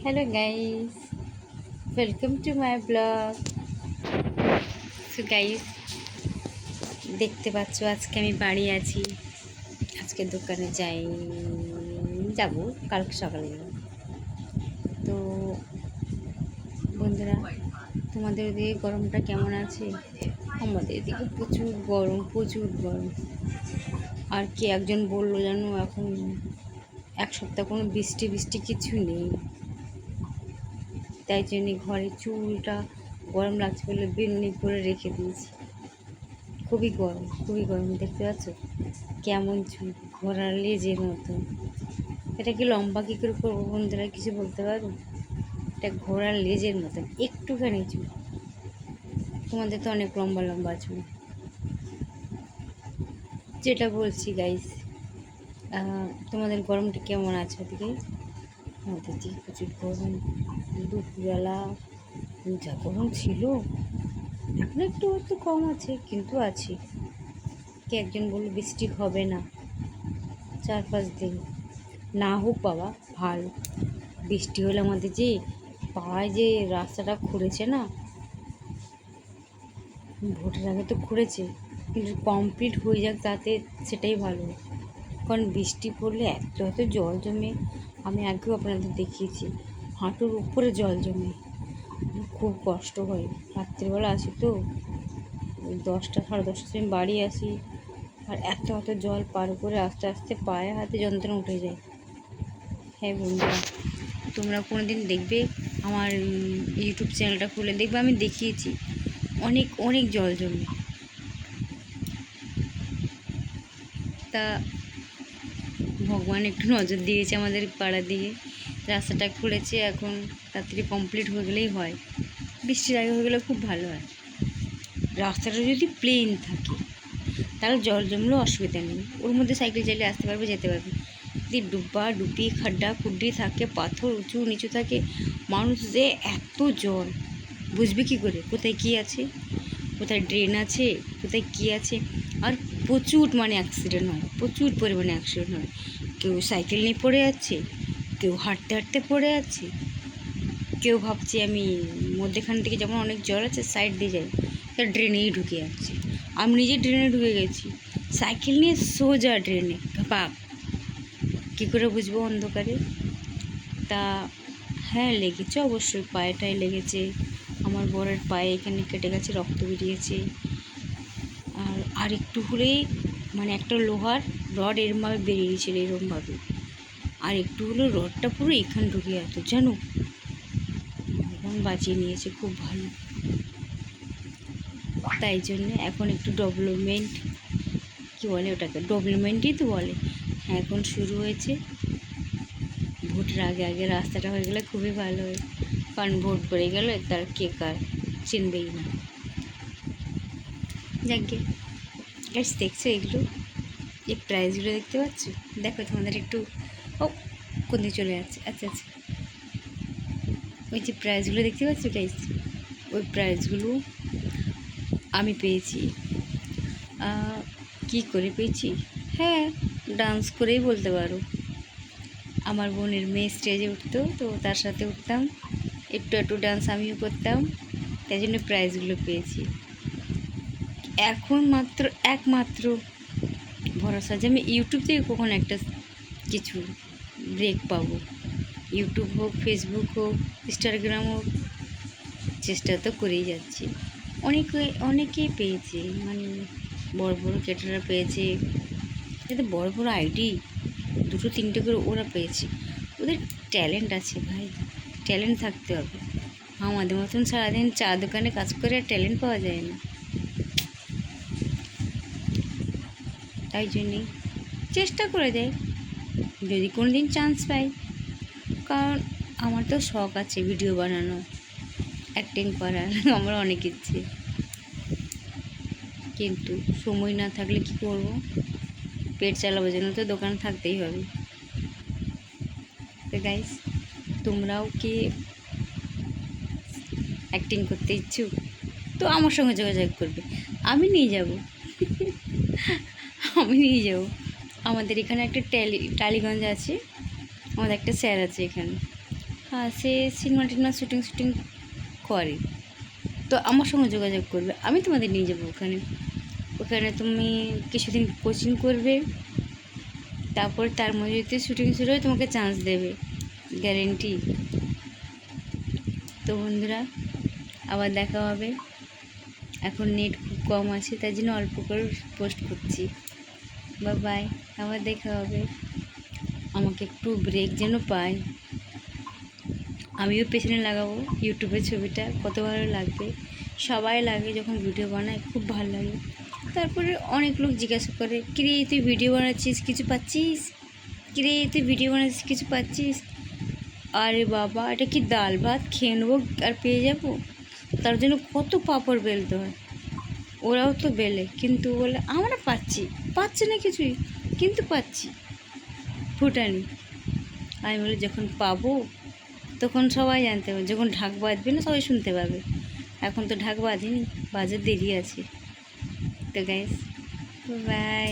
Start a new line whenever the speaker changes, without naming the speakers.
Hello guys, welcome to my blog. So guys, দেখতে পাচ্ছ আজকে আমি বাড়ি আছি। আজকে দোকানে যাব কালকে সকালে যাব। তো বন্ধুরা, তোমাদের ওদিকে গরমটা কেমন আছে? আমাদের এদিকে প্রচুর গরম, প্রচুর গরম। আর কি একজন বললো জানো, এখন এক সপ্তাহ কোনো বৃষ্টি বৃষ্টি কিছু নেই। তাই জন্যে ঘরে চুলটা গরম লাগছে বলে বেনুনি করে রেখে দিয়েছি। খুবই গরম, খুবই গরম। দেখতে পাচ্ছ কেমন চুল, ঘোড়ার লেজের মতো। এটা কি লম্বা কী করে করবো বন্ধুরা, কিছু বলতে পারো? এটা ঘোড়ার লেজের মতন একটুখানি চুল। তোমাদের তো অনেক লম্বা লম্বা চুল। যেটা বলছি গাইস, তোমাদের গরমটা কেমন আছে ওদিকে? আমাদের দিকে প্রচুর গরম। দুপুরবেলা যা গরম ছিল, এখন একটু একটু কম আছে, কিন্তু আছে। কে একজন বললো বৃষ্টি হবে না 4-5 দিন। না হোক বাবা, ভালো। বৃষ্টি হলে আমাদের যে পাড়ায় যে রাস্তাটা খুঁড়েছে না, ভোটের আগে তো খুঁড়েছে, কিন্তু কমপ্লিট হয়ে যাক তাতে, সেটাই ভালো। কারণ বৃষ্টি পড়লে এত এত জল জমে, আমি আগেও আপনাদের দেখিয়েছি, হাঁটুর উপরে জল জমে, খুব কষ্ট হয়। রাত্রিবেলা আসি তো, ওই 10টা 10:30টার সময় বাড়ি আসি, আর এত এত জল পার করে আস্তে আস্তে পায়ে হাতে যন্ত্রণা উঠে যায়। হ্যাঁ বন্ধুরা, তোমরা কোনো দিন দেখবে আমার ইউটিউব চ্যানেলটা খুলে দেখবে, আমি দেখিয়েছি অনেক অনেক জল জমে। তা ভগবান একটু নজর দিয়েছে আমাদের পাড়ার দিকে, রাস্তাটা খুলেছে, এখন তাড়াতাড়ি কমপ্লিট হয়ে গেলেই হয়। বৃষ্টির আগে হয়ে গেলে খুব ভালো হয়। রাস্তাটা যদি প্লেন থাকে তাহলে জল জমলেও অসুবিধা নেই, ওর মধ্যে সাইকেল চালিয়ে আসতে পারবে, যেতে পারবে। যদি ডুব্বা ডুবি খাড্ডা খুড্ডি থাকে, পাথর উঁচু নিচু থাকে, মানুষ যে এত জল বুঝবে কী করে কোথায় কী আছে, কোথায় ড্রেন আছে, কোথায় কী আছে। আর প্রচুর অ্যাক্সিডেন্ট হয়, প্রচুর পরিমাণে অ্যাক্সিডেন্ট হয়। কেউ সাইকেল নিয়ে পড়ে যাচ্ছে, কেউ হাঁটতে হাঁটতে পড়ে যাচ্ছে, কেউ ভাবছে আমি মধ্যেখান থেকে যেমন অনেক জল আছে সাইড দিয়ে যাই, তা ড্রেনেই ঢুকে যাচ্ছে। আমি নিজে ড্রেনে ঢুকে গেছি, সাইকেল নিয়ে সোজা ড্রেনে ঘাপাক। কী করে বুঝবো অন্ধকারে? তা হ্যাঁ, লেগেছে অবশ্যই, পায়েটায় লেগেছে। আমার বরের পায়ে এখানে কেটে গেছে, রক্ত বেরিয়েছে। আর একটু হলেই একটা লোহার রড এরমভাবে বেরিয়েছিল, এরমভাবে। আর একটু হলো রডটা পুরো এখানে ঢুকে যেত জানো। ভগবান বাঁচিয়ে নিয়েছে, খুব ভালো। তাই জন্য এখন একটু ডেভেলপমেন্ট, কী বলে ওটাকে, ডেভেলপমেন্টই তো বলে। হ্যাঁ, এখন শুরু হয়েছে। ভোটের আগে আগে রাস্তাটা হয়ে গেলে খুবই ভালো হয়, কারণ ভোট পড়ে গেলে তার কে কার চিনবেই না। যাকে গাইস, দেখছো এগুলো, এই প্রাইজগুলো দেখতে পাচ্ছ? দেখো তোমাদের একটু, ও কোন দিকে চলে যাচ্ছে, আচ্ছা আচ্ছা, ওই যে প্রাইজগুলো দেখতে পাচ্ছ গাইস, ওই প্রাইজগুলো আমি পেয়েছি। কি করে পেয়েছি? হ্যাঁ, ডান্স করেই বলতে পারো। আমার বোনের মেয়ে স্টেজে উঠতো, তো তার সাথে উঠতাম, একটু একটু ডান্স আমিও করতাম, তাই জন্য প্রাইজগুলো পেয়েছি। এখন একমাত্র ভরসা যে আমি ইউটিউব থেকে কখনো একটা কিছু ব্রেক পাবো। ইউটিউব হোক, ফেসবুক হোক, ইনস্টাগ্রাম হোক, চেষ্টা তো করেই যাচ্ছি। অনেকেই পেয়েছে, বড় বড় ক্রিয়েটাররা পেয়েছে, যাতে বড় বড় আইডি 2-3টে করে ওরা পেয়েছে। ওদের ট্যালেন্ট আছে ভাই, ট্যালেন্ট থাকতে হবে। আমাদের মতন সারাদিন চা দোকানে কাজ করে আর ট্যালেন্ট পাওয়া যায় না। তাই জন্যেই চেষ্টা করে দেয়, যদি কোনো দিন চান্স পাই। কারণ আমার তো শখ আছে ভিডিও বানানো, অ্যাক্টিং করার, আমার অনেক ইচ্ছে, কিন্তু সময় না থাকলে কি করব? পেট চালাবার জন্য তো দোকান থাকতেই হবে। তো গাইস, তোমরাও কি অ্যাক্টিং করতে ইচ্ছুক? তো আমার সঙ্গে যোগাযোগ করবে, আমি নিয়ে যাব। আমি নিয়ে যাব। আমাদের এখানে একটা টালিগঞ্জ আছে, আমাদের একটা স্যার আছে এখানে, হ্যাঁ, সে সিনেমা টিনেমা শুটিং করে, তো আমার সঙ্গে যোগাযোগ করবে, আমি তোমাদের নিয়ে যাবো ওখানে। ওখানে তুমি কিছুদিন কোচিং করবে, তারপর তার মধ্যে যদি শুটিং শুরু হয় তোমাকে চান্স দেবে, গ্যারেন্টি। তো বন্ধুরা, আবার দেখা হবে। এখন নেট খুব কম আছে, তাই জন্য অল্প করে পোস্ট করছি। বা বাই, আবার দেখা হবে। আমাকে একটু ব্রেক যেন পাই, আমিও পেছনে লাগাবো ইউটিউবের ছবিটা, কত ভালো লাগবে। সবাই লাগে যখন ভিডিও বানায়, খুব ভালো লাগে। তারপরে অনেক লোক জিজ্ঞাসা করে, কিরে তুই ভিডিও বানাচ্ছিস, কিছু পাচ্ছিস? কিরে তুই ভিডিও বানাচ্ছিস, কিছু পাচ্ছিস? আরে বাবা, এটা কি ডাল ভাত খেয়ে নেবো আর পেয়ে যাবো? তার জন্য কত পাঁপড় বেলতে হয়। ওরাও তো বেলে, কিন্তু বলে আমরা পাচ্ছি না কিছুই, কিন্তু পাচ্ছি ফুটানি। আমি বলি যখন পাবো তখন সবাই জানতে পারবে, যখন ঢাক বাজবে না সবাই শুনতে পাবে। এখন তো ঢাক বাজেনি, বাজার দেরি আছে। তো গাইস, বাই।